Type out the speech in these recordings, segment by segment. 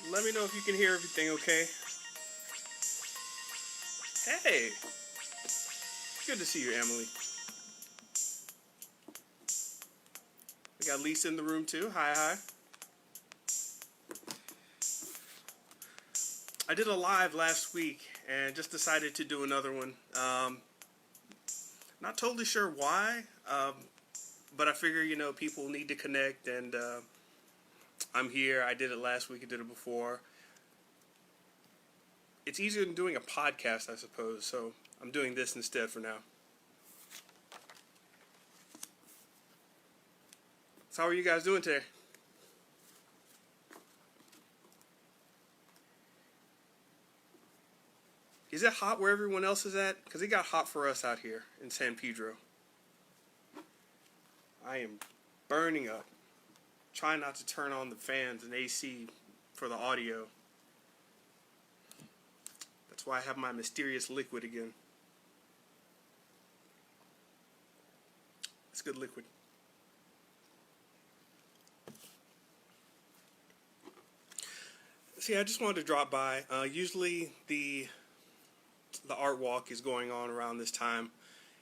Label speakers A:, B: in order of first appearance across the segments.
A: Let me know if you can hear everything okay. Hey, good to see you, Emily. We got Lisa in the room too. Hi, hi. I did a live last week and just decided to do another one. Not totally sure why, but I figure, people need to connect, and I'm here. I did it last week, I did it before. It's easier than doing a podcast, I suppose, so I'm doing this instead for now. So how are you guys doing today? Is it hot where everyone else is at? Because it got hot for us out here in San Pedro. I am burning up. Trying not to turn on the fans and AC for the audio. That's why I have my mysterious liquid again. It's good liquid. See, I just wanted to drop by. Usually the art walk is going on around this time,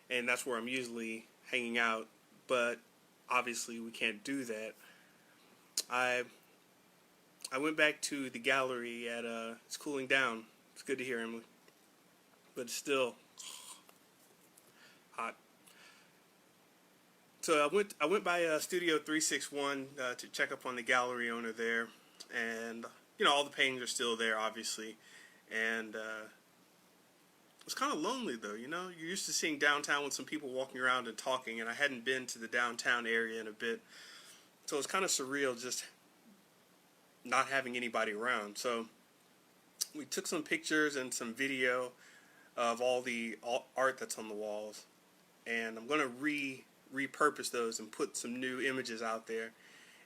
A: and that's where I'm usually hanging out. But obviously, we can't do that. I went back to the gallery at it's cooling down. It's good to hear, Emily, but it's still hot. So I went by Studio 361 to check up on the gallery owner there, and all the paintings are still there, obviously, and it was kind of lonely though. You're used to seeing downtown with some people walking around and talking, and I hadn't been to the downtown area in a bit, so it's kind of surreal just not having anybody around. So we took some pictures and some video of all the art that's on the walls, and I'm going to repurpose those and put some new images out there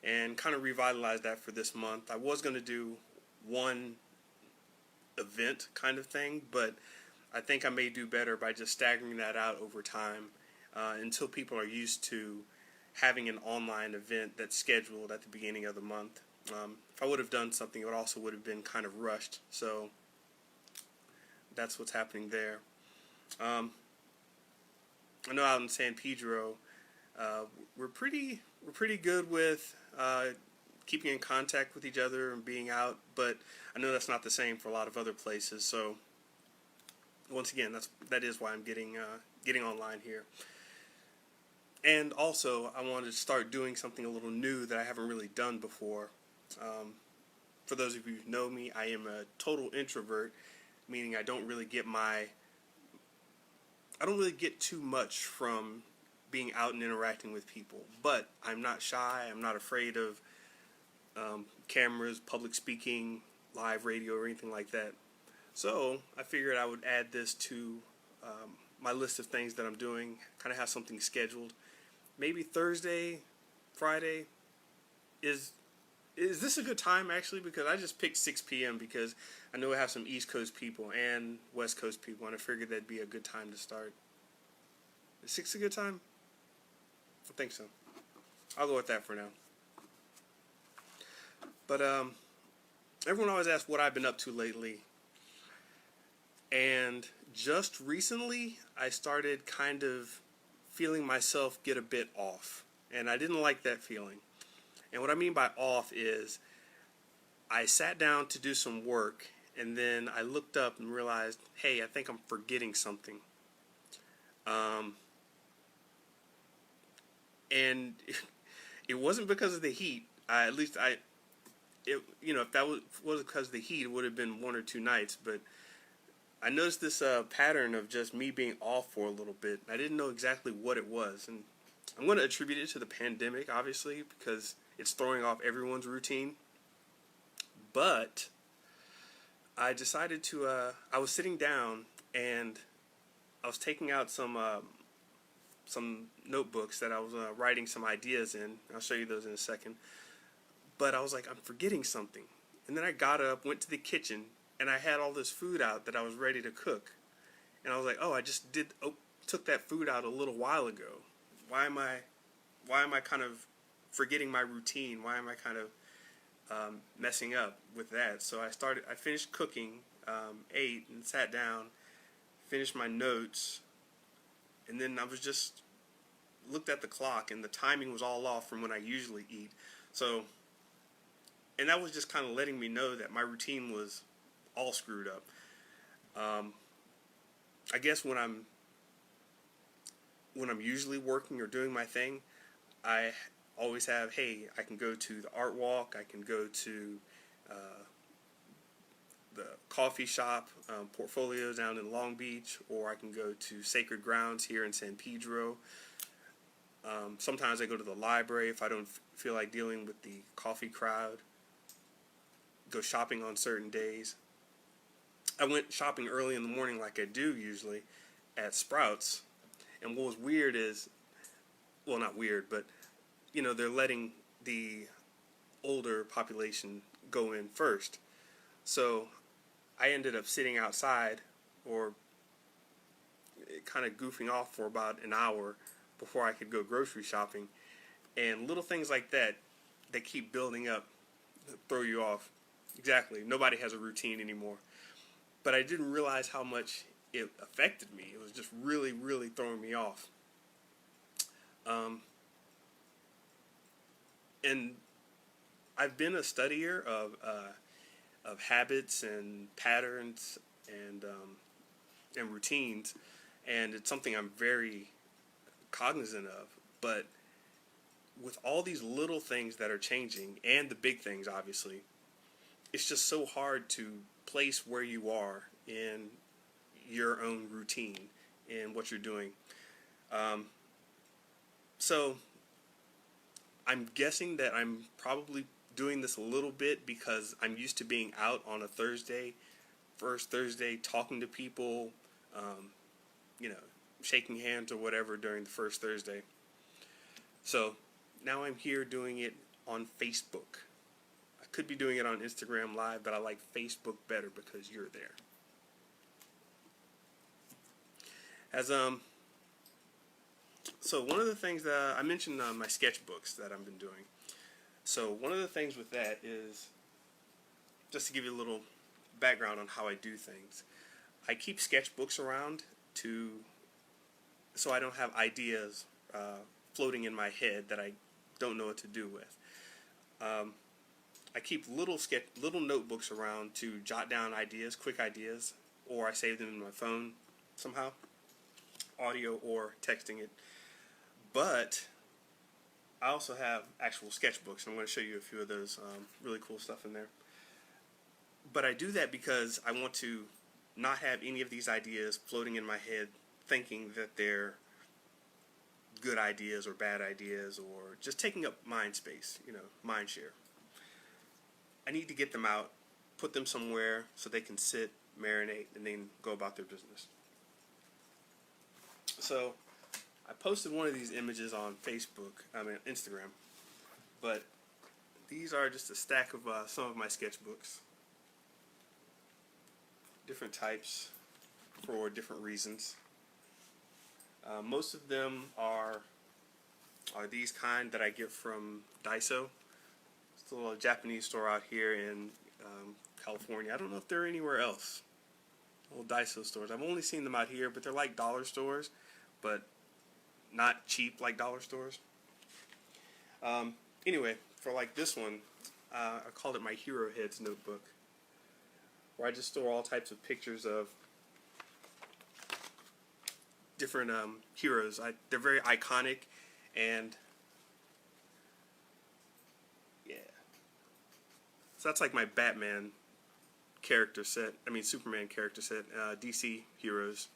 A: and kind of revitalize that for this month. I was going to do one event kind of thing, but I think I may do better by just staggering that out over time until people are used to having an online event that's scheduled at the beginning of the month. If I would have done something, it also would have been kind of rushed. So that's what's happening there. I know out in San Pedro, we're pretty good with keeping in contact with each other and being out, but I know that's not the same for a lot of other places. So once again, that is why I'm getting online here. And also, I wanted to start doing something a little new that I haven't really done before. For those of you who know me, I am a total introvert, meaning I don't really get too much from being out and interacting with people. But I'm not shy. I'm not afraid of cameras, public speaking, live radio, or anything like that. So I figured I would add this to my list of things that I'm doing. Kind of have something scheduled. Maybe Thursday, Friday. Is this a good time, actually? Because I just picked 6 p.m. because I know I have some East Coast people and West Coast people, and I figured that'd be a good time to start. Is 6 a good time? I think so. I'll go with that for now. But everyone always asks what I've been up to lately. And just recently, I started kind of feeling myself get a bit off. And I didn't like that feeling. And what I mean by off is I sat down to do some work, and then I looked up and realized, hey, I think I'm forgetting something. And it wasn't because of the heat. If that was because of the heat, it would have been 1 or 2 nights. But I noticed this pattern of just me being off for a little bit. I didn't know exactly what it was. And I'm going to attribute it to the pandemic, obviously, because it's throwing off everyone's routine. But I decided I was sitting down and I was taking out some notebooks that I was writing some ideas in. I'll show you those in a second. But I was like, I'm forgetting something. And then I got up, went to the kitchen, and I had all this food out that I was ready to cook. And I was like, I just took that food out a little while ago. Why am I kind of forgetting my routine? Why am I kind of messing up with that. So I finished cooking, ate, and sat down, finished my notes, and then I was just looked at the clock, and the timing was all off from when I usually eat. So, and that was just kind of letting me know that my routine was all screwed up. I guess when I'm usually working or doing my thing, I always have, hey, I can go to the art walk, I can go to the coffee shop, Portfolios down in Long Beach, or I can go to Sacred Grounds here in San Pedro. Sometimes I go to the library if I don't feel like dealing with the coffee crowd. Go shopping on certain days. I went shopping early in the morning like I do usually at Sprouts. And what was weird is, well, not weird, but, they're letting the older population go in first. So I ended up sitting outside or kind of goofing off for about an hour before I could go grocery shopping. And little things like that keep building up, throw you off. Exactly. Nobody has a routine anymore. But I didn't realize how much it affected me. It was just really, really throwing me off. And I've been a studier of habits and patterns and routines, and it's something I'm very cognizant of. But with all these little things that are changing, and the big things, obviously, it's just so hard to place where you are in your own routine and what you're doing. So I'm guessing that I'm probably doing this a little bit because I'm used to being out on a first Thursday, talking to people, shaking hands or whatever during the first Thursday. So now I'm here doing it on Facebook. I could be doing it on Instagram Live, but I like Facebook better because you're there. So one of the things that I mentioned, my sketchbooks that I've been doing. So one of the things with that is, just to give you a little background on how I do things, I keep sketchbooks around so I don't have ideas floating in my head that I don't know what to do with. I keep little notebooks around to jot down ideas, quick ideas, or I save them in my phone somehow, audio or texting it. But I also have actual sketchbooks, and I'm going to show you a few of those really cool stuff in there. But I do that because I want to not have any of these ideas floating in my head thinking that they're good ideas or bad ideas or just taking up mind space, mind share. I need to get them out, put them somewhere so they can sit, marinate, and then go about their business. So I posted one of these images on Instagram, but these are just a stack of some of my sketchbooks. Different types for different reasons. Most of them are these kind that I get from Daiso. It's a little Japanese store out here in California. I don't know if they're anywhere else. Little Daiso stores. I've only seen them out here, but they're like dollar stores, but not cheap like dollar stores. Anyway, for like this one, I called it my Hero Heads notebook, where I just store all types of pictures of different heroes. They're very iconic, and yeah. So that's like my Batman character set. Superman character set. DC heroes.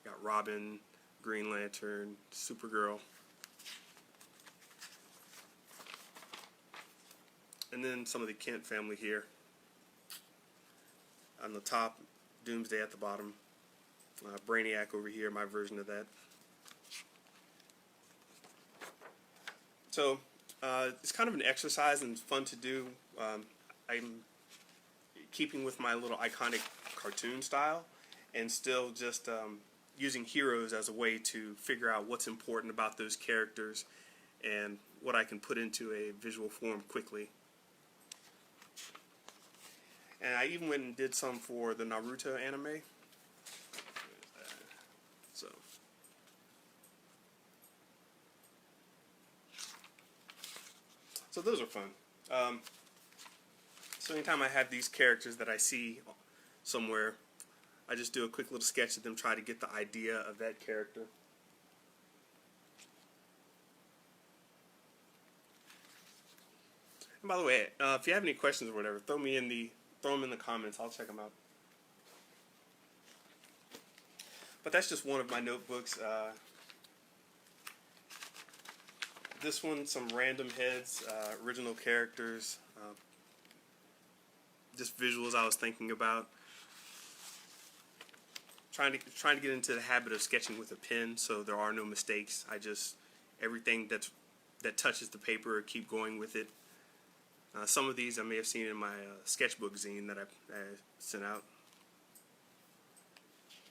A: Got Robin, Green Lantern, Supergirl. And then some of the Kent family here. On the top, Doomsday at the bottom. Brainiac over here, my version of that. So, it's kind of an exercise and fun to do. I'm keeping with my little iconic cartoon style and still just using heroes as a way to figure out what's important about those characters and what I can put into a visual form quickly. And I even went and did some for the Naruto anime. So. So those are fun. So anytime I have these characters that I see somewhere, I just do a quick little sketch of them, try to get the idea of that character. And by the way, if you have any questions or whatever, throw them in the comments. I'll check them out. But that's just one of my notebooks. This one, some random heads, original characters, just visuals I was thinking about. Trying to get into the habit of sketching with a pen, so there are no mistakes. Everything that touches the paper, I keep going with it. Some of these I may have seen in my sketchbook zine that I sent out.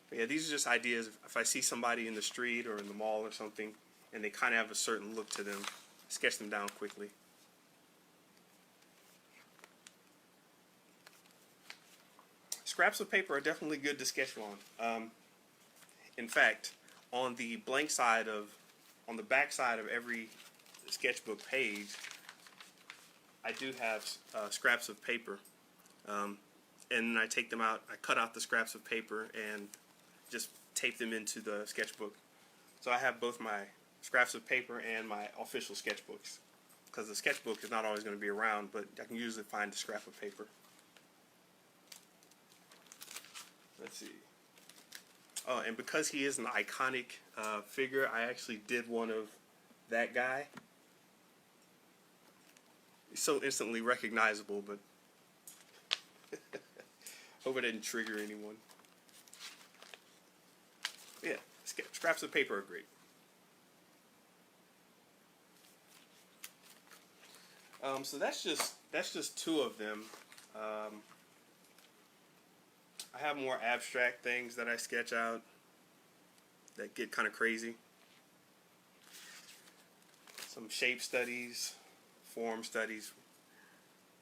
A: But yeah, these are just ideas. If I see somebody in the street or in the mall or something, and they kind of have a certain look to them, sketch them down quickly. Scraps of paper are definitely good to sketch on. In fact, on the back side of every sketchbook page, I do have scraps of paper, and I take them out. I cut out the scraps of paper and just tape them into the sketchbook. So I have both my scraps of paper and my official sketchbooks, because the sketchbook is not always going to be around, but I can usually find a scrap of paper. Let's see. Oh, and because he is an iconic figure, I actually did one of that guy. He's so instantly recognizable, but hope it didn't trigger anyone. Yeah, scraps of paper are great. So that's just two of them. I have more abstract things that I sketch out that get kind of crazy. Some shape studies, form studies,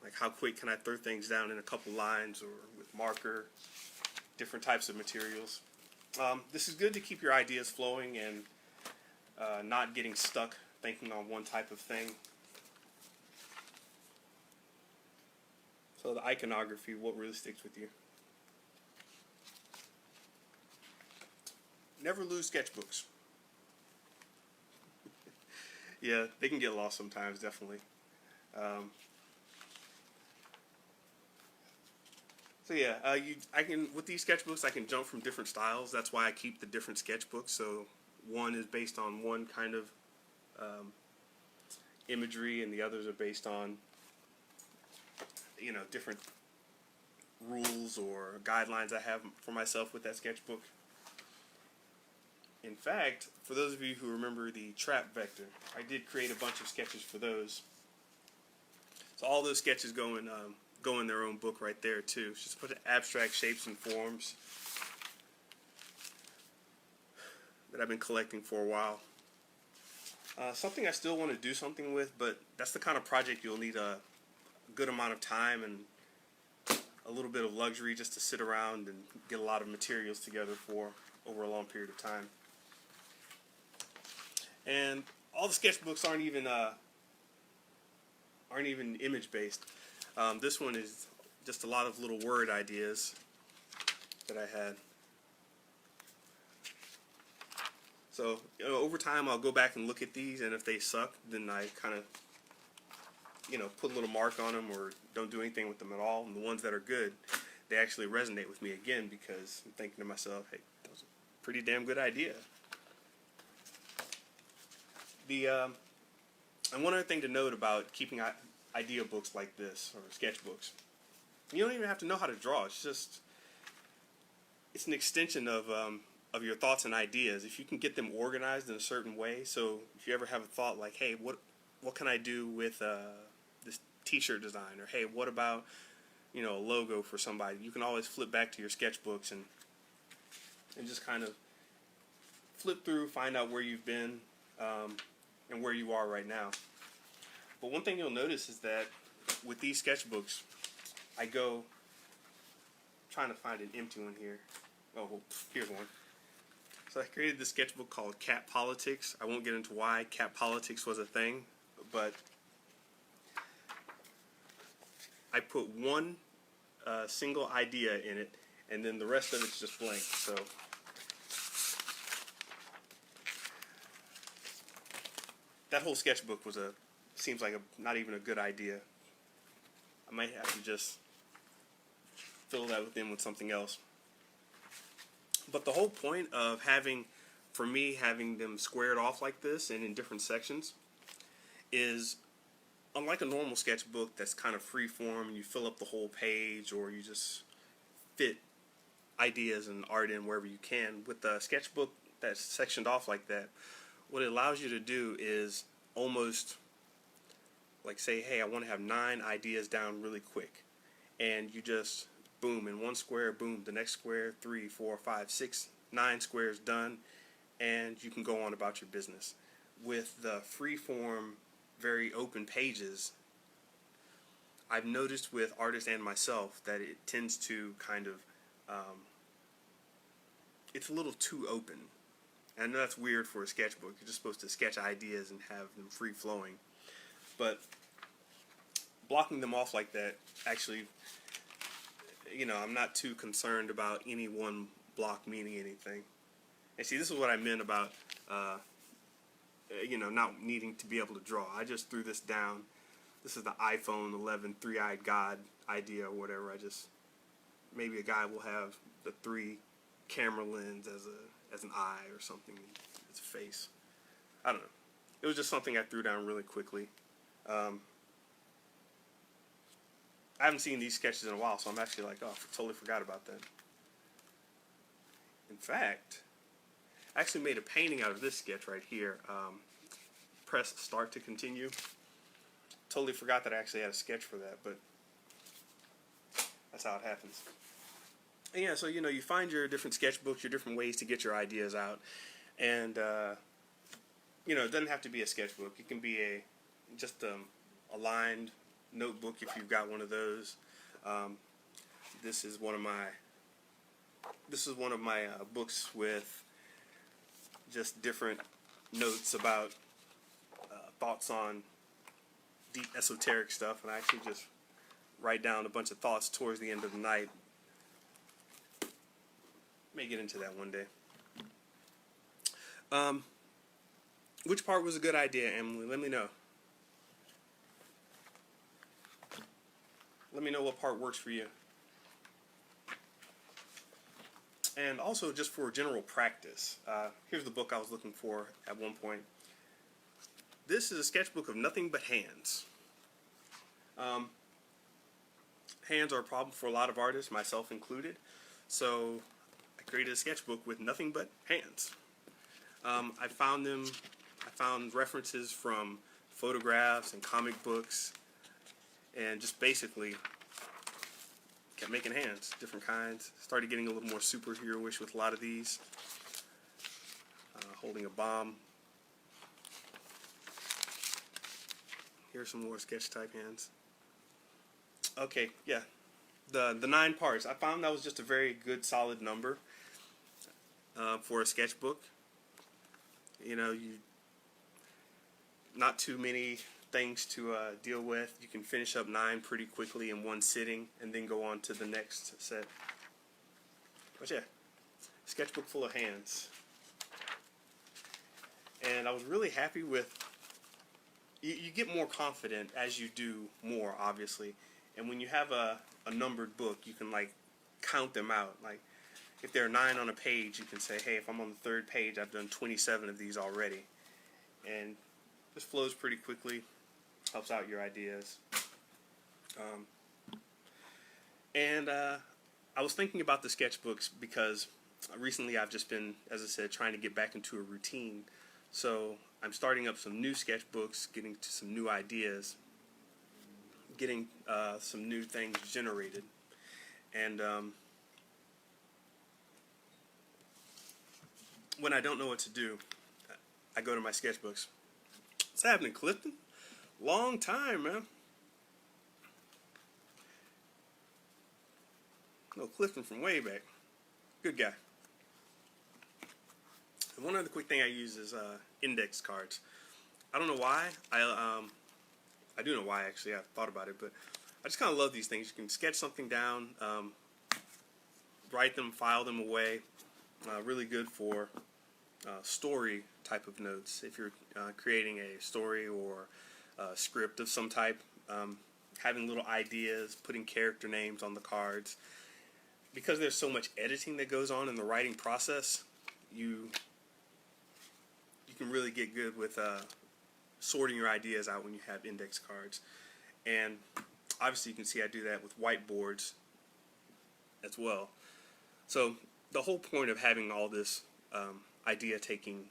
A: like how quick can I throw things down in a couple lines or with marker, different types of materials. This is good to keep your ideas flowing and not getting stuck thinking on one type of thing. So the iconography, what really sticks with you. Never lose sketchbooks. Yeah, they can get lost sometimes, definitely. So yeah, I can with these sketchbooks I can jump from different styles. That's why I keep the different sketchbooks. So one is based on one kind of imagery, and the others are based on different rules or guidelines I have for myself with that sketchbook. In fact, for those of you who remember the trap vector, I did create a bunch of sketches for those. So all those sketches go in their own book right there too. It's just a bunch of abstract shapes and forms that I've been collecting for a while. Something I still want to do something with, but that's the kind of project you'll need a good amount of time and a little bit of luxury just to sit around and get a lot of materials together for over a long period of time. And all the sketchbooks aren't even image based. This one is just a lot of little word ideas that I had. So over time I'll go back and look at these, and if they suck, then I kind of put a little mark on them or don't do anything with them at all. And the ones that are good, they actually resonate with me again, because I'm thinking to myself, hey, that was a pretty damn good idea. And one other thing to note about keeping idea books like this, or sketchbooks, you don't even have to know how to draw. It's an extension of your thoughts and ideas. If you can get them organized in a certain way, so if you ever have a thought like, hey, what can I do with this t-shirt design, or hey, what about a logo for somebody, you can always flip back to your sketchbooks and just kind of flip through, find out where you've been and where you are right now. But one thing you'll notice is that with these sketchbooks, I go trying to find an empty one here. Oh, well, here's one. So I created this sketchbook called Cat Politics. I won't get into why cat politics was a thing, but I put one single idea in it, and then the rest of it's just blank. So that whole sketchbook seems like not even a good idea. I might have to just fill that with something else. But the whole point of having them squared off like this and in different sections is, unlike a normal sketchbook that's kind of free form and you fill up the whole page, or you just fit ideas and art in wherever you can, with a sketchbook that's sectioned off like that, what it allows you to do is almost like say, hey, I want to have 9 ideas down really quick, and you just boom, in one square, boom, the next square, 3, 4, 5, 6, 9 squares done, and you can go on about your business. With the free-form, very open pages, I've noticed with artists and myself that it tends to kind of, it's a little too open. And I know that's weird for a sketchbook. You're just supposed to sketch ideas and have them free-flowing. But blocking them off like that, actually, I'm not too concerned about any one block meaning anything. And see, this is what I meant about, not needing to be able to draw. I just threw this down. This is the iPhone 11 three-eyed God idea or whatever. Maybe a guy will have the 3 camera lens as an eye or something. It's a face. I don't know. It was just something I threw down really quickly. I haven't seen these sketches in a while, so I'm actually like, oh, I totally forgot about that. In fact, I actually made a painting out of this sketch right here. Press start to continue. Totally forgot that I actually had a sketch for that, but that's how it happens. And yeah, so you find your different sketchbooks, your different ways to get your ideas out, and it doesn't have to be a sketchbook. It can be just a lined notebook if you've got one of those. This is one of my books with just different notes about thoughts on deep esoteric stuff, and I actually just write down a bunch of thoughts towards the end of the night. May get into that one day. Which part was a good idea, Emily? Let me know. Let me know what part works for you. And also, just for general practice, here's the book I was looking for at one point. This is a sketchbook of nothing but hands. Hands are a problem for a lot of artists, myself included. So I created a sketchbook with nothing but hands. I found references from photographs and comic books, and just basically kept making hands, different kinds. Started getting a little more superhero-ish with a lot of these. Holding a bomb. Here's some more sketch type hands. Okay, yeah. The 9 parts. I found that was just a very good, solid number for a sketchbook. Not too many things to deal with. You can finish up 9 pretty quickly in one sitting and then go on to the next set. But yeah, sketchbook full of hands. And I was really happy with, you get more confident as you do more, obviously. And when you have a numbered book, you can count them out. Like if there are 9 on a page, you can say, hey, if I'm on the 3rd page, I've done 27 of these already. And this flows pretty quickly. Helps out your ideas. I was thinking about the sketchbooks because recently I've just been, as I said, trying to get back into a routine. So I'm starting up some new sketchbooks, getting to some new ideas, getting some new things generated. And when I don't know what to do, I go to my sketchbooks. What's happening, Clifton? Long time, man. No, Clifton from way back. Good guy. And one other quick thing I use is index cards. I don't know why. I do know why, actually. I thought about it, but I just kind of love these things. You can sketch something down, write them, file them away. Really good for story type of notes. If you're creating a story or a script of some type, having little ideas, putting character names on the cards. Because there's so much editing that goes on in the writing process, you can really get good with sorting your ideas out when you have index cards. And obviously you can see I do that with whiteboards as well. So the whole point of having all this idea taking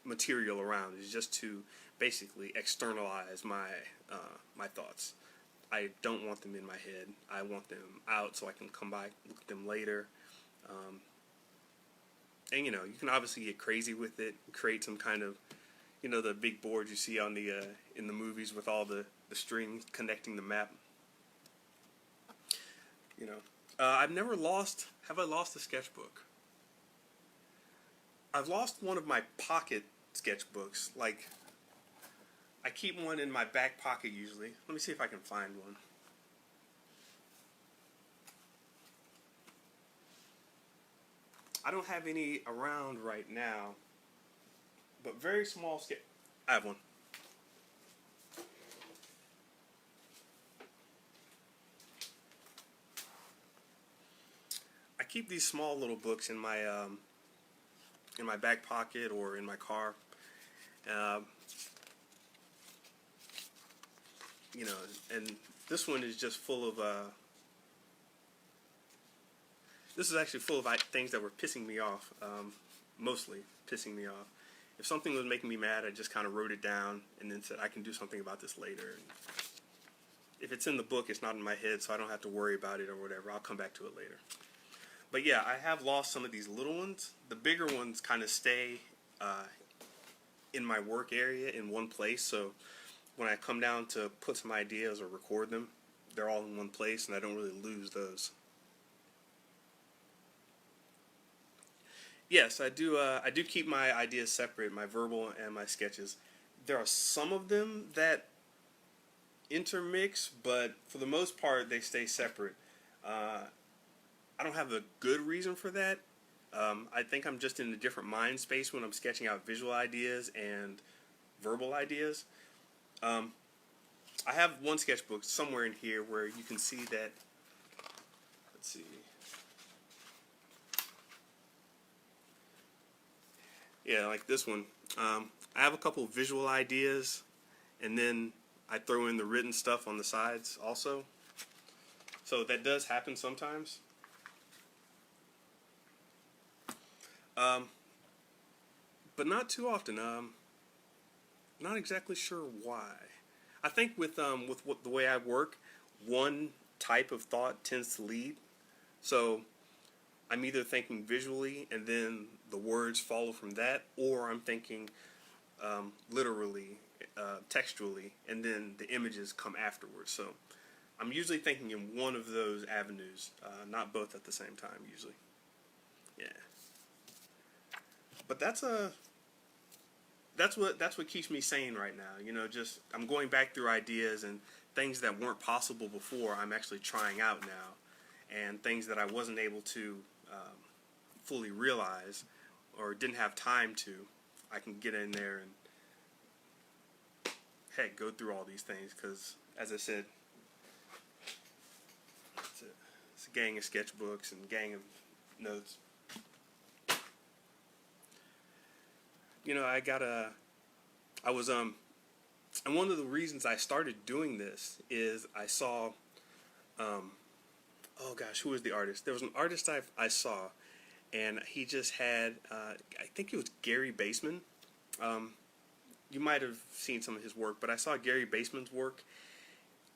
A: material around is just to basically externalize my my thoughts. I don't want them in my head. I want them out so I can come back, look at them later. And you can obviously get crazy with it, create some kind of, the big boards you see on the in the movies with all the strings connecting the map. I've never lost. Have I lost a sketchbook? I've lost one of my pocket sketchbooks. Like, I keep one in my back pocket usually. Let me see if I can find one. I don't have any around right now, but very small sketch. I have one. I keep these small little books in my back pocket or in my car. And this one is just full of this is actually full of things that were pissing me off, mostly pissing me off. If something was making me mad, I just kind of wrote it down and then said I can do something about this later. And if it's in the book, it's not in my head, so I don't have to worry about it or whatever. I'll come back to it later. But yeah, I have lost some of these little ones. The bigger ones kind of stay in my work area in one place, so when I come down to put some ideas or record them, they're all in one place and I don't really lose those. Yes, I do keep my ideas separate, my verbal and my sketches. There are some of them that intermix, but for the most part they stay separate. I don't have a good reason for that. I think I'm just in a different mind space when I'm sketching out visual ideas and verbal ideas. I have one sketchbook somewhere in here where you can see that. Let's see. Yeah, like this one. I have a couple visual ideas, and then I throw in the written stuff on the sides also. So that does happen sometimes. But not too often. Not exactly sure why. I think with the way I work, one type of thought tends to lead. So I'm either thinking visually and then the words follow from that, or I'm thinking literally, textually, and then the images come afterwards. So I'm usually thinking in one of those avenues, not both at the same time usually. Yeah. But that's what keeps me sane right now. Just I'm going back through ideas and things that weren't possible before. I'm actually trying out now, and things that I wasn't able to fully realize or didn't have time to. I can get in there and heck, go through all these things because, as I said, it's a gang of sketchbooks and gang of notes. And one of the reasons I started doing this is I saw, oh gosh, who was the artist? There was an artist I saw, and he just had, I think it was Gary Baseman. You might have seen some of his work, but I saw Gary Baseman's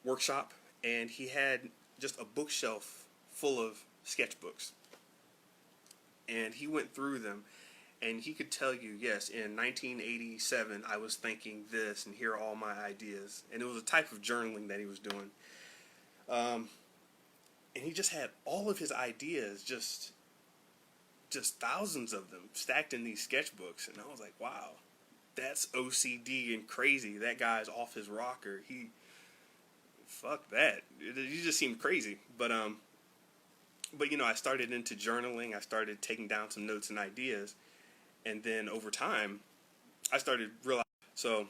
A: workshop, and he had just a bookshelf full of sketchbooks. And he went through them. And he could tell you, yes, in 1987, I was thinking this, and here are all my ideas. And it was a type of journaling that he was doing. and he just had all of his ideas, just thousands of them stacked in these sketchbooks, and I was like, wow, that's OCD and crazy. That guy's off his rocker. Fuck that. He just seemed crazy. But I started into journaling. I started taking down some notes and ideas, and then over time, I started realizing. So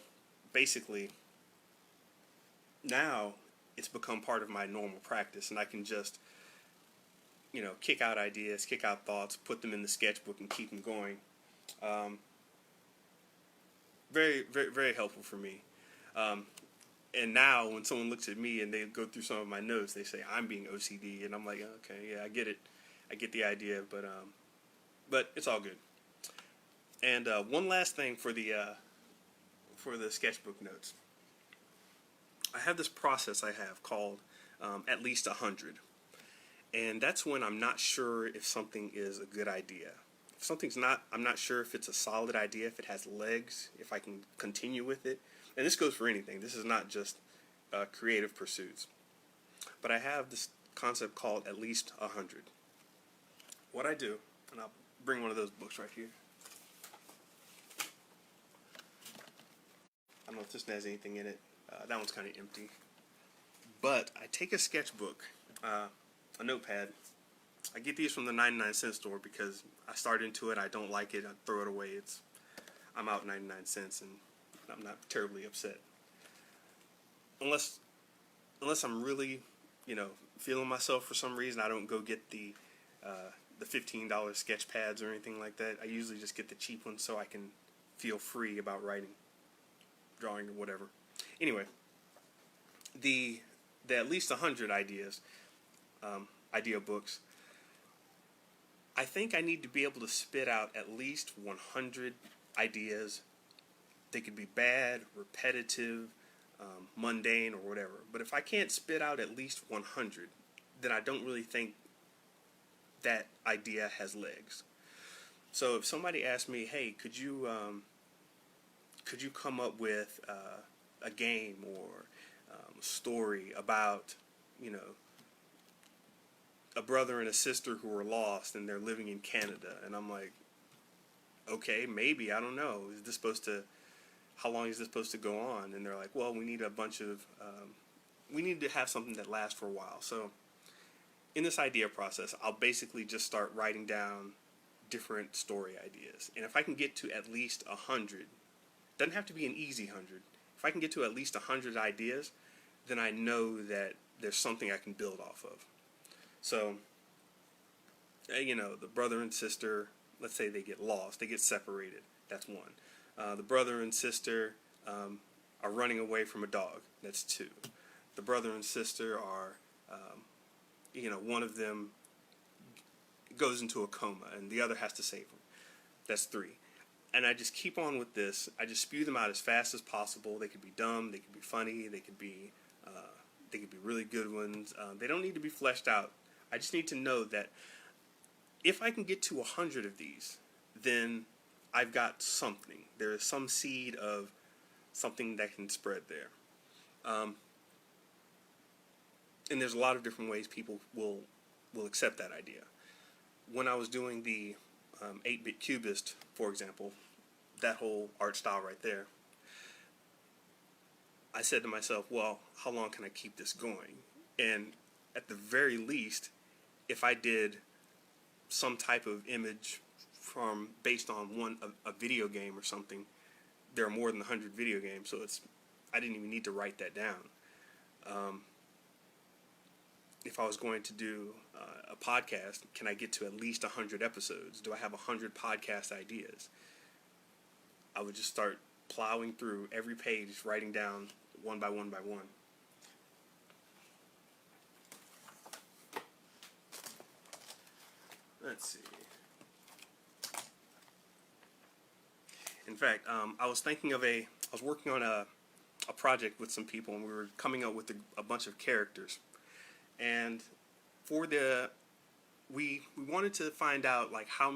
A: basically, now it's become part of my normal practice, and I can just kick out ideas, kick out thoughts, put them in the sketchbook, and keep them going. Very, very, very helpful for me. And now when someone looks at me and they go through some of my notes, they say I'm being OCD, and I'm like, okay, yeah, I get it, I get the idea, but it's all good. And one last thing for the sketchbook notes, I have this process I have called at least 100, and that's when I'm not sure if something is a good idea. If something's not, I'm not sure if it's a solid idea, if it has legs, if I can continue with it. And this goes for anything. This is not just creative pursuits. But I have this concept called at least 100. What I do, and I'll bring one of those books right here. I don't know if this has anything in it. That one's kind of empty. But I take a sketchbook, a notepad. I get these from the 99-cent store because I start into it, I don't like it, I throw it away. I'm out 99 cents, and I'm not terribly upset. Unless I'm really, feeling myself for some reason, I don't go get the $15 sketch pads or anything like that. I usually just get the cheap ones so I can feel free about writing, drawing, or whatever. Anyway, the at least 100 ideas, idea books, I think I need to be able to spit out at least 100 ideas. They could be bad, repetitive, mundane, or whatever. But if I can't spit out at least 100, then I don't really think that idea has legs. So if somebody asks me, hey, could you come up with a game or a story about, a brother and a sister who are lost and they're living in Canada, and I'm like, okay, maybe, I don't know. How long is this supposed to go on? And they're like, well, we need we need to have something that lasts for a while. So in this idea process, I'll basically just start writing down different story ideas. And if I can get to at least 100, doesn't have to be an easy 100. If I can get to at least 100 ideas, then I know that there's something I can build off of. So, the brother and sister, let's say they get lost, they get separated. That's one. The brother and sister are running away from a dog. That's 2. The brother and sister are, one of them goes into a coma and the other has to save him. That's 3. And I just keep on with this. I just spew them out as fast as possible. They could be dumb, they could be funny, they could be really good ones. They don't need to be fleshed out. I just need to know that if I can get to 100 of these, then I've got something. There is some seed of something that can spread there. And there's a lot of different ways people will accept that idea. When I was doing the 8-bit cubist, for example, that whole art style right there, I said to myself, well, how long can I keep this going? And at the very least, if I did some type of image based on a video game or something, there are more than 100 video games, so I didn't even need to write that down. If I was going to do a podcast, can I get to at least 100 episodes? Do I have 100 podcast ideas? I would just start plowing through every page, writing down one by one by one. Let's see. In fact, I was working on a project with some people, and we were coming up with a bunch of characters. And we wanted to find out like how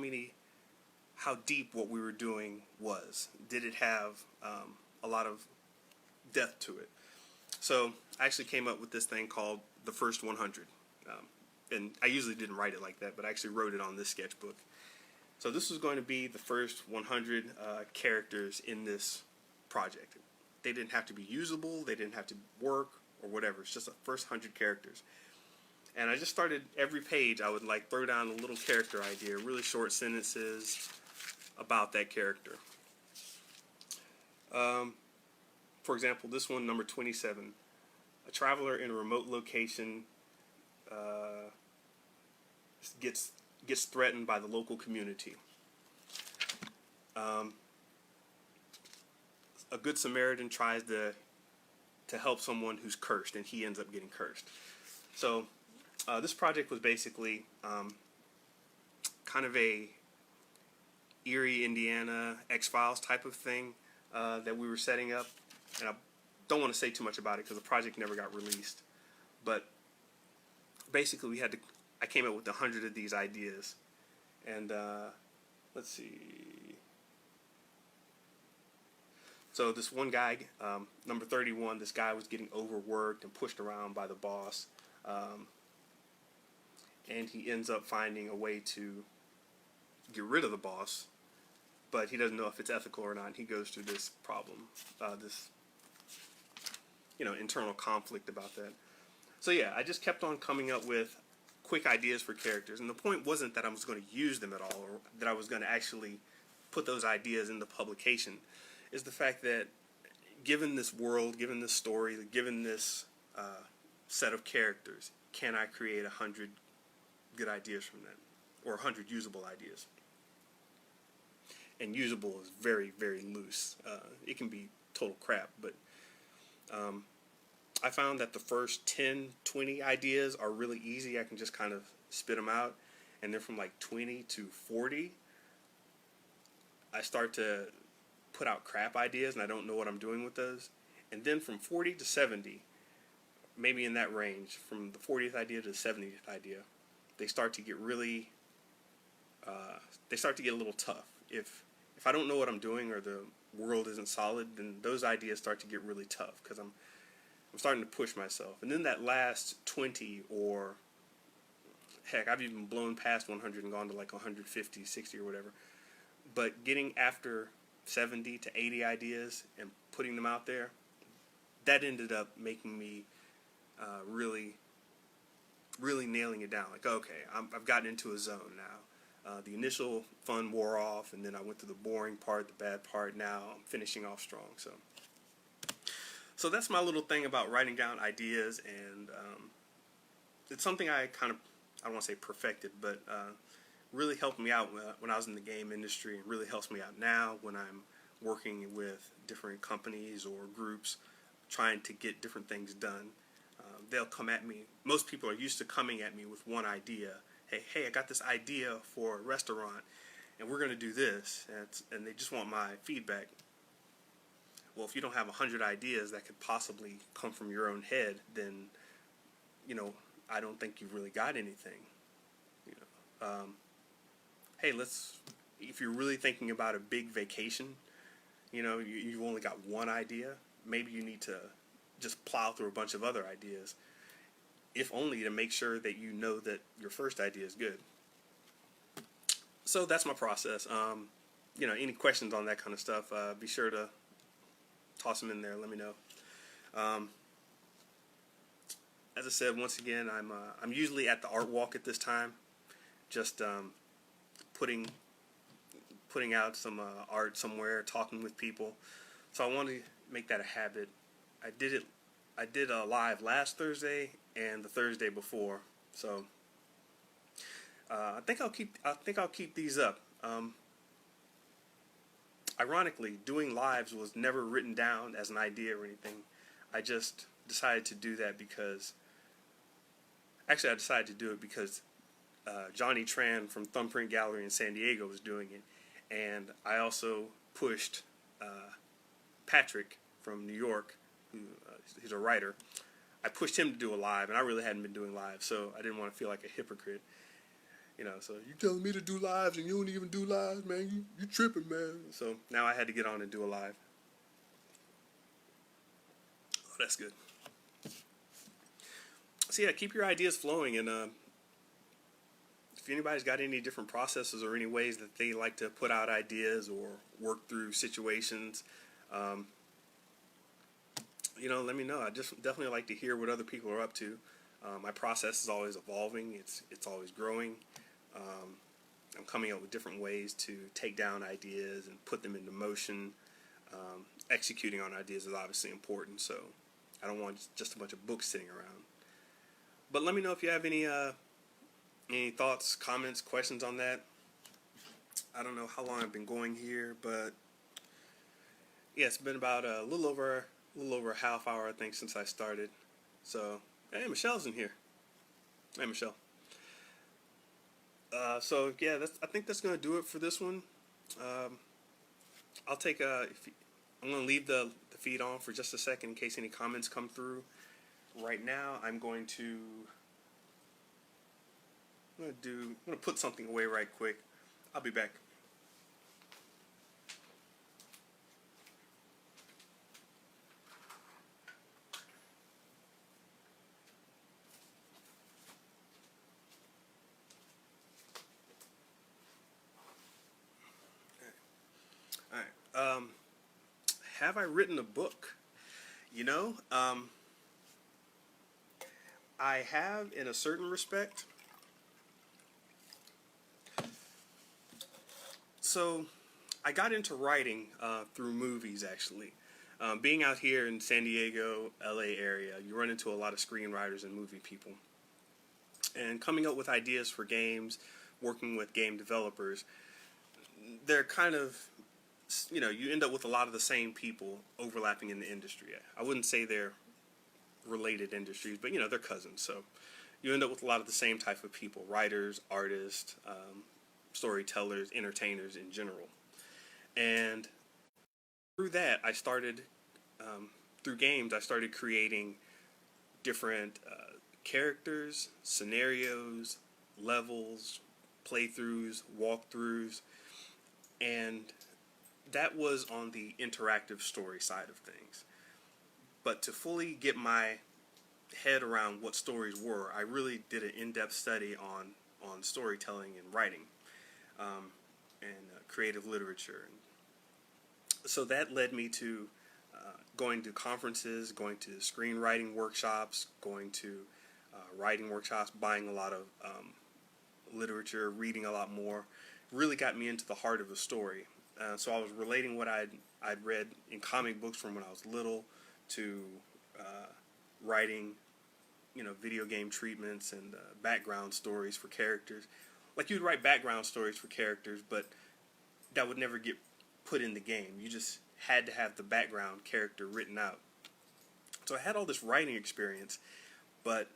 A: deep what we were doing was. Did it have a lot of depth to it? So I actually came up with this thing called the first 100. and I usually didn't write it like that, but I actually wrote it on this sketchbook. So this was going to be the first 100 characters in this project. They didn't have to be usable, they didn't have to work or whatever. It's just the first 100 characters. And I just started every page. I would like throw down a little character idea, really short sentences about that character. For example, this one, number 27. A traveler in a remote location gets threatened by the local community. A good Samaritan tries to help someone who's cursed, and he ends up getting cursed. So this project was basically kind of a Erie, Indiana X-Files type of thing that we were setting up, and I don't want to say too much about it because the project never got released. But basically, I came up with 100 of these ideas, and let's see. So this one guy, number 31, this guy was getting overworked and pushed around by the boss, and he ends up finding a way to get rid of the boss, but he doesn't know if it's ethical or not. He goes through this problem, this internal conflict about that. So yeah, I just kept on coming up with quick ideas for characters, and the point wasn't that I was going to use them at all, or that I was going to actually put those ideas into publication. Is the fact that given this world, given this story, given this set of characters, can I create 100 good ideas from that, or 100 usable ideas? And usable is very, very loose. It can be total crap, but I found that the first 10, 20 ideas are really easy. I can just kind of spit them out, and then from like 20 to 40, I start to put out crap ideas, and I don't know what I'm doing with those. And then from 40 to 70, maybe in that range, from the 40th idea to the 70th idea, they start to get really, they start to get a little tough. If I don't know what I'm doing, or the world isn't solid, then those ideas start to get really tough, because I'm starting to push myself. And then that last 20, or heck, I've even blown past 100 and gone to like 150, 60 or whatever. But getting after 70 to 80 ideas and putting them out there, that ended up making me really nailing it down. Like, okay, I've gotten into a zone now. The initial fun wore off, and then I went through the boring part, the bad part. Now I'm finishing off strong. So that's my little thing about writing down ideas, and it's something I don't want to say perfected, but really helped me out when I was in the game industry, and really helps me out now when I'm working with different companies or groups trying to get different things done. They'll come at me. Most people are used to coming at me with one idea. Hey, I got this idea for a restaurant, and we're going to do this, and they just want my feedback. Well, if you don't have 100 ideas that could possibly come from your own head, then, I don't think you've really got anything. Hey, if you're really thinking about a big vacation, you've only got one idea, maybe you need to just plow through a bunch of other ideas, if only to make sure that you know that your first idea is good. So that's my process. Any questions on that kind of stuff, be sure to toss them in there. Let me know. As I said, once again, I'm usually at the art walk at this time, just putting out some art somewhere, talking with people. So I want to make that a habit. I did a live last Thursday and the Thursday before. So I think I'll keep these up. Ironically, doing lives was never written down as an idea or anything. I just decided to do that because, I decided to do it because Johnny Tran from Thumbprint Gallery in San Diego was doing it, and I also pushed Patrick from New York, who he's a writer. I pushed him to do a live, and I really hadn't been doing live, so I didn't want to feel like a hypocrite. So you telling me to do lives and you don't even do lives, man? You tripping, man. So now I had to get on and do a live. Oh, that's good. So yeah, keep your ideas flowing, and if anybody's got any different processes or any ways that they like to put out ideas or work through situations, um, let me know. I just definitely like to hear what other people are up to. My process is always evolving. It's always growing. Um, I'm coming up with different ways to take down ideas and put them into motion. Executing on ideas is obviously important, so I don't want just a bunch of books sitting around. But let me know if you have any thoughts, comments, questions on that. I don't know how long I've been going here, but yeah, it's been about a little over a half hour, I think, since I started. So, hey, Michelle's in here. Hey, Michelle. So yeah, I think that's gonna do it for this one. I'll take I'm gonna leave the feed on for just a second in case any comments come through. Right now, I'm gonna put something away right quick. I'll be back. All right. Have I written a book? I have in a certain respect. So, I got into writing through movies, actually. Being out here in San Diego, LA area, you run into a lot of screenwriters and movie people. And coming up with ideas for games, working with game developers, they're kind of, you end up with a lot of the same people overlapping in the industry. I wouldn't say they're related industries, but they're cousins. So you end up with a lot of the same type of people: writers, artists, storytellers, entertainers in general. And through that, I started through games. I started creating different characters, scenarios, levels, playthroughs, walkthroughs, and that was on the interactive story side of things. But to fully get my head around what stories were, I really did an in-depth study on storytelling and writing, and creative literature. So that led me to going to conferences, going to screenwriting workshops, going to writing workshops, buying a lot of literature, reading a lot more. Really got me into the heart of the story. So I was relating what I'd read in comic books from when I was little to writing, video game treatments and background stories for characters. Like, you'd write background stories for characters, but that would never get put in the game. You just had to have the background character written out. So I had all this writing experience, but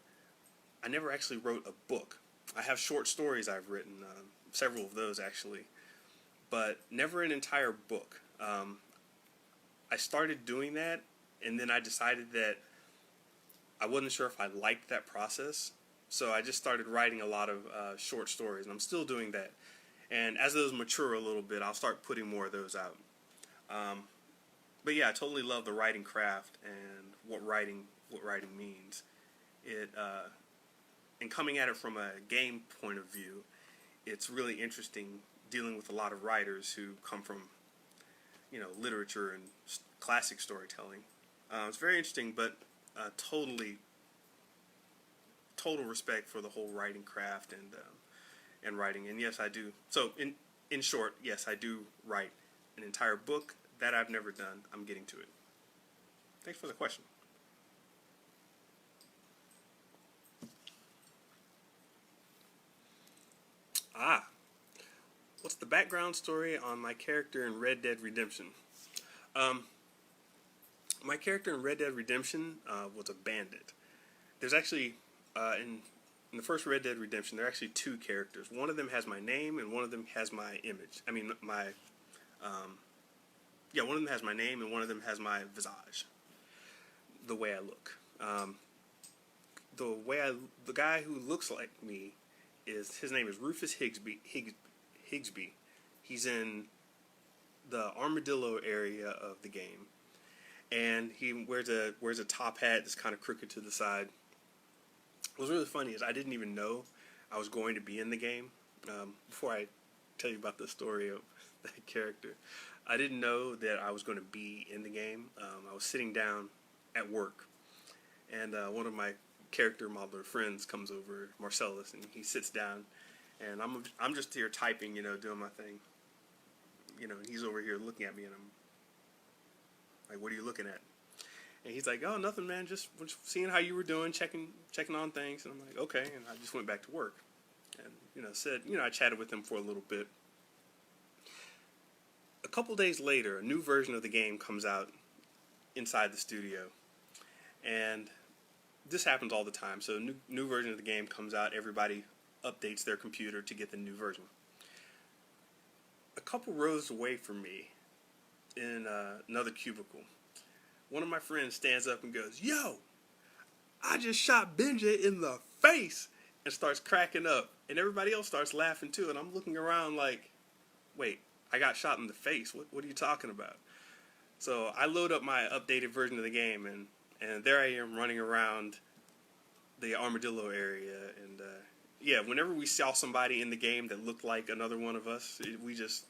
A: I never actually wrote a book. I have short stories I've written, several of those actually, but never an entire book. I started doing that, and then I decided that I wasn't sure if I liked that process, so I just started writing a lot of short stories, and I'm still doing that. And as those mature a little bit, I'll start putting more of those out. But yeah, I totally love the writing craft and what writing means. And coming at it from a game point of view, it's really interesting dealing with a lot of writers who come from, literature and classic storytelling. It's very interesting, but total respect for the whole writing craft and writing. And yes, I do. So in short, yes, I do write an entire book. That I've never done. I'm getting to it. Thanks for the question. What's the background story on my character in Red Dead Redemption? My character in Red Dead Redemption was a bandit. There's actually, in the first Red Dead Redemption, there are actually two characters. One of them has my name, and one of them has my image. One of them has my name, and one of them has my visage, the way I look. The guy who looks like me his name is Rufus Higsby. He's in the Armadillo area of the game, and he wears a top hat that's kind of crooked to the side. What was really funny is I didn't even know I was going to be in the game Before I tell you about the story of that character, I didn't know that I was going to be in the game. I was sitting down at work, and one of my character modeler friends comes over, Marcellus, and he sits down, and I'm just here typing, doing my thing, and he's over here looking at me, and I'm like, "What are you looking at?" And he's like, "Oh, nothing, man. Just seeing how you were doing, checking on things." And I'm like, "Okay," and I just went back to work, and I chatted with him for a little bit. A couple days later, a new version of the game comes out inside the studio, and this happens all the time. So new version of the game comes out, everybody updates their computer to get the new version. A couple rows away from me, in another cubicle, one of my friends stands up and goes, "Yo, I just shot Benja in the face," and starts cracking up, and everybody else starts laughing too. And I'm looking around like, "Wait, I got shot in the face. What are you talking about?" So I load up my updated version of the game, and there I am running around the armadillo area, and yeah, whenever we saw somebody in the game that looked like another one of us, we would just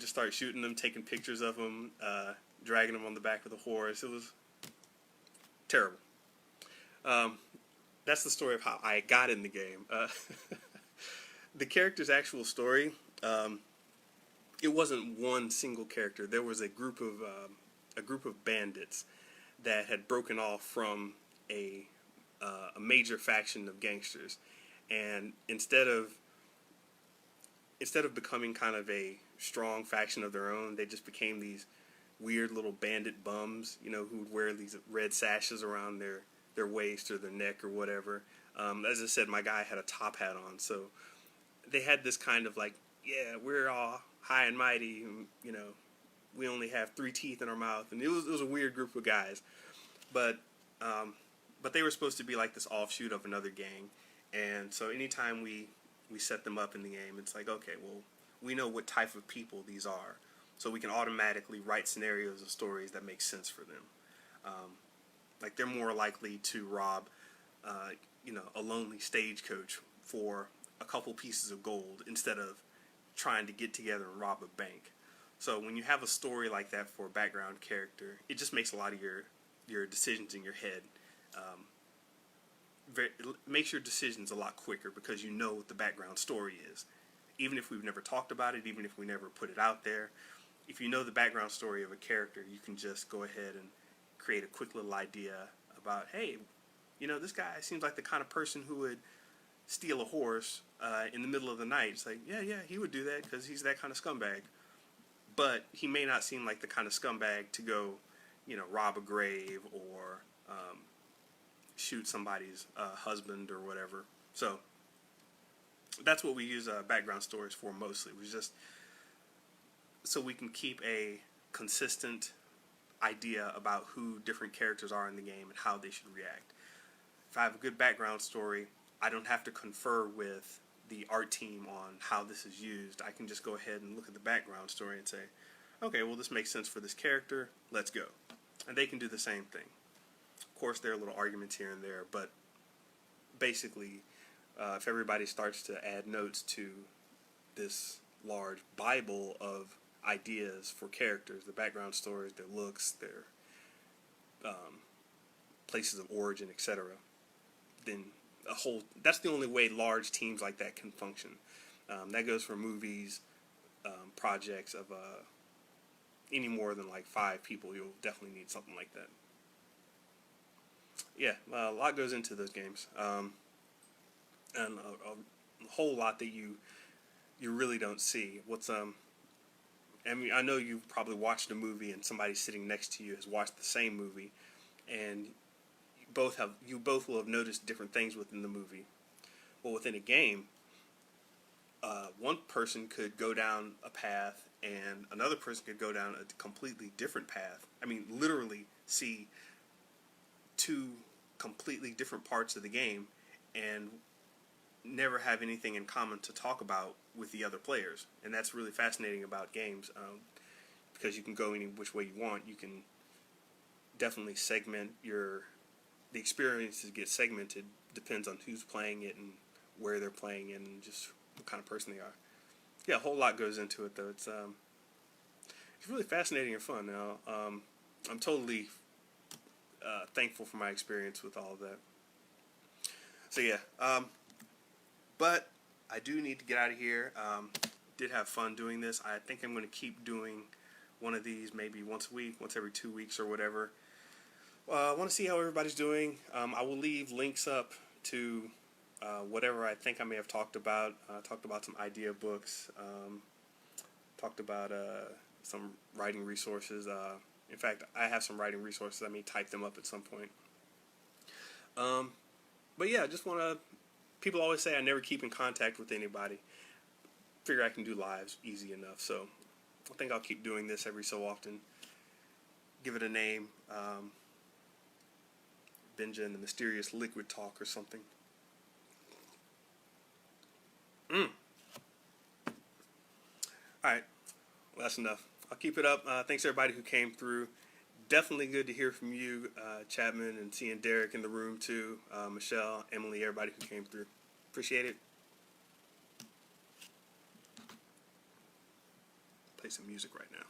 A: start shooting them, taking pictures of them, dragging them on the back of the horse. It was terrible. That's the story of how I got in the game. The character's actual story, it wasn't one single character. There was a group of bandits that had broken off from a major faction of gangsters, and instead of becoming kind of a strong faction of their own, they just became these weird little bandit bums, who would wear these red sashes around their waist or their neck or whatever. As I said, my guy had a top hat on, so they had this kind of like, yeah, we're all high and mighty, and, we only have 3 teeth in our mouth, and it was a weird group of guys, but they were supposed to be like this offshoot of another gang, and so anytime we set them up in the game, it's like, okay, well, we know what type of people these are, so we can automatically write scenarios of stories that make sense for them. Like they're more likely to rob, a lonely stagecoach for a couple pieces of gold instead of trying to get together and rob a bank. So when you have a story like that for a background character, it just makes a lot of your decisions in your head. It makes your decisions a lot quicker because you know what the background story is. Even if we've never talked about it, even if we never put it out there, if you know the background story of a character, you can just go ahead and create a quick little idea about, hey, this guy seems like the kind of person who would steal a horse in the middle of the night. It's like, yeah, he would do that because he's that kind of scumbag. But he may not seem like the kind of scumbag to go, rob a grave or shoot somebody's husband or whatever. So that's what we use background stories for mostly. It was just so we can keep a consistent idea about who different characters are in the game and how they should react. If I have a good background story, I don't have to confer with the art team on how this is used. I can just go ahead and look at the background story and say, okay, well, this makes sense for this character, let's go. And they can do the same thing. Of course, there are little arguments here and there, but basically, if everybody starts to add notes to this large Bible of ideas for characters, the background stories, their looks, their places of origin, etc., then that's the only way large teams like that can function. That goes for movies, projects of any more than like 5 people. You'll definitely need something like that. Yeah, a lot goes into those games, and a whole lot that you really don't see. I mean, I know you've probably watched a movie and somebody sitting next to you has watched the same movie, and you both will have noticed different things within the movie. Well, within a game, one person could go down a path and another person could go down a completely different path. I mean, literally see 2 completely different parts of the game and never have anything in common to talk about with the other players. And that's really fascinating about games, because you can go any which way you want. You can definitely segment the experiences get segmented, depends on who's playing it and where they're playing it, and just what kind of person they are. Yeah, a whole lot goes into it though. It's really fascinating and fun. Now, I'm totally thankful for my experience with all of that. So yeah, but I do need to get out of here. Did have fun doing this. I think I'm going to keep doing one of these maybe once a week, once every 2 weeks or whatever. I want to see how everybody's doing. I will leave links up to whatever I think I may have talked about. Talked about some idea books. Talked about some writing resources. In fact, I have some writing resources. I may type them up at some point. But yeah, I just want to. People always say I never keep in contact with anybody. Figure I can do lives easy enough. So I think I'll keep doing this every so often. Give it a name. Benja and the Mysterious Liquid Talk or something. Alright, well, that's enough. I'll keep it up. Thanks everybody who came through. Definitely good to hear from you, Chapman, and seeing Derek in the room too. Michelle, Emily, everybody who came through. Appreciate it. Play some music right now.